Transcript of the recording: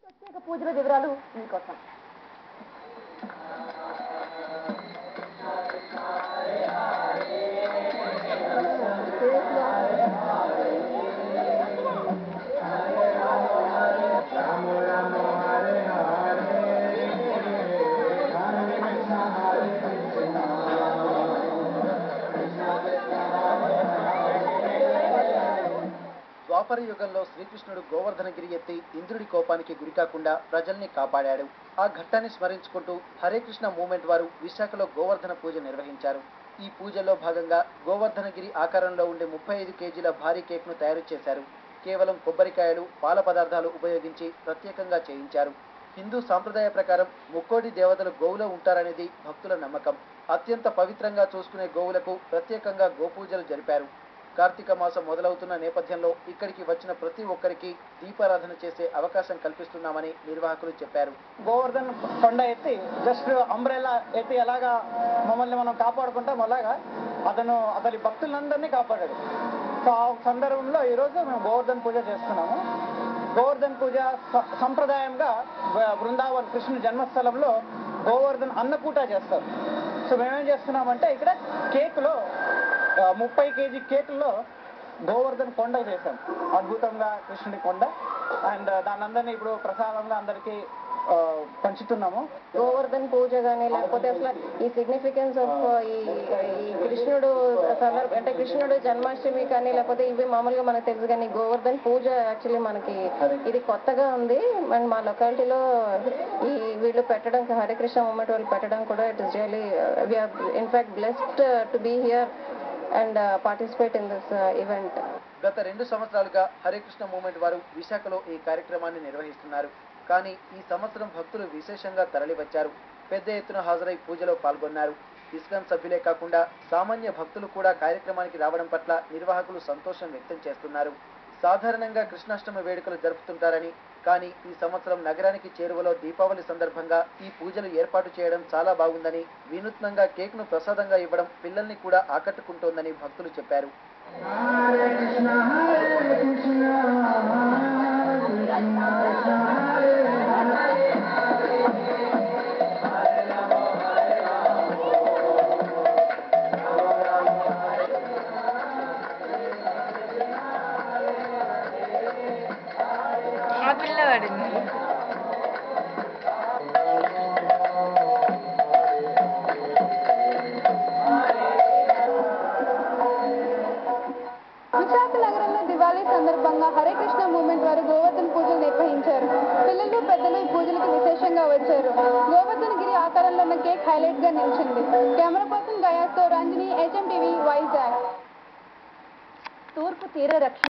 ప్రత్యేక పూజల వివరాలు మీకోసం. ద్వాపర యుగంలో శ్రీకృష్ణుడు గోవర్ధనగిరి ఎత్తి ఇంద్రుడి కోపానికి గురికాకుండా ప్రజల్ని కాపాడాడు. ఆ ఘట్టాన్ని స్మరించుకుంటూ హరే కృష్ణ మూవ్మెంట్ వారు విశాఖలో గోవర్ధన పూజ నిర్వహించారు. ఈ పూజలో భాగంగా గోవర్ధనగిరి ఆకారంలో ఉండే 35 కేజీల భారీ కేక్ను తయారు చేశారు. కేవలం కొబ్బరికాయలు, పాల పదార్థాలు ఉపయోగించి ప్రత్యేకంగా చేయించారు. హిందూ సాంప్రదాయ ప్రకారం ముక్కోడి దేవతలు గోవులో ఉంటారనేది భక్తుల నమ్మకం. అత్యంత పవిత్రంగా చూసుకునే గోవులకు ప్రత్యేకంగా గోపూజలు జరిపారు. కార్తీక మాసం మొదలవుతున్న నేపథ్యంలో ఇక్కడికి వచ్చిన ప్రతి ఒక్కరికి దీపారాధన చేసే అవకాశం కల్పిస్తున్నామని నిర్వాహకులు చెప్పారు. గోవర్ధన్ కొండ ఎత్తి జస్ట్ అంబ్రెలా ఎత్తి ఎలాగా మమ్మల్ని మనం కాపాడుకుంటాం అలాగా అతని భక్తులందరినీ కాపాడాడు. సో ఆ సందర్భంలో ఈరోజు మేము గోవర్ధన్ పూజ చేస్తున్నాము. గోవర్ధన్ పూజ సంప్రదాయంగా బృందావన్ కృష్ణ జన్మస్థలంలో గోవర్ధన్ అన్నకూట చేస్తారు. సో మేమేం చేస్తున్నామంటే ఇక్కడ కేకులో 30 కేజీ కేకుల్లో గోవర్ధన్ కొండ చేశాం. అద్భుతంగా కృష్ణుడి కొండ. అండ్ దాని అందరినీ ఇప్పుడు ప్రసాదంగా అందరికీ పంచుతున్నాము. గోవర్ధన్ పూజ కానీ లేకపోతే అసలు ఈ సిగ్నిఫికెన్స్ ఆఫ్ ఈ కృష్ణుడు అంటే కృష్ణుడు జన్మాష్టమి కానీ లేకపోతే ఇవి మామూలుగా మనకు తెలుసు, కానీ గోవర్ధన్ పూజ యాక్చువల్లీ మనకి ఇది కొత్తగా ఉంది. అండ్ మా లొకాలిటీలో ఈ వీళ్ళు పెట్టడం, హరే కృష్ణ మూవ్మెంట్ వాళ్ళు పెట్టడం కూడా it is really we are in fact blessed to be here and participate in this event. గత 2 సంవత్సరాలుగా హరే కృష్ణ మూవ్మెంట్ వారు విశాఖలో ఈ కార్యక్రమాన్ని నిర్వహిస్తున్నారు. కానీ ఈ సంవత్సరం భక్తులు విశేషంగా తరలివచ్చారు. పెద్ద ఎత్తున హాజరై పూజలో పాల్గొన్నారు. ఇస్కాన్ సభ్యులే కాకుండా సామాన్య భక్తులు కూడా కార్యక్రమానికి రావడం పట్ల నిర్వాహకులు సంతోషం వ్యక్తం చేస్తున్నారు. సాధారణంగా కృష్ణాష్టమి వేడుకలు జరుపుతుంటారని, కానీ ఈ సంవత్సరం నగరానికి చేరువలో దీపావళి సందర్భంగా ఈ పూజలు ఏర్పాటు చేయడం చాలా బాగుందని, వినూత్నంగా కేక్ను ప్రసాదంగా ఇవ్వడం పిల్లల్ని కూడా ఆకట్టుకుంటోందని భక్తులు చెప్పారు. పిల్లవాడింది విశాఖ నగరంలో దివాళీ సందర్భంగా హరే కృష్ణ మూవ్మెంట్ వారు గోవర్ధన్ పూజలు నిర్వహించారు. పిల్లలు పెద్దలు ఈ పూజలకు విశేషంగా వచ్చారు. గోవర్ధన్ గిరి ఆకారంలో ఉన్న కేక్ హైలైట్ గా నిలిచింది. కెమెరా పర్సన్ గయాస్తో రంజని, HM TV, వైజాగ్. తూర్పు తీర రక్షణ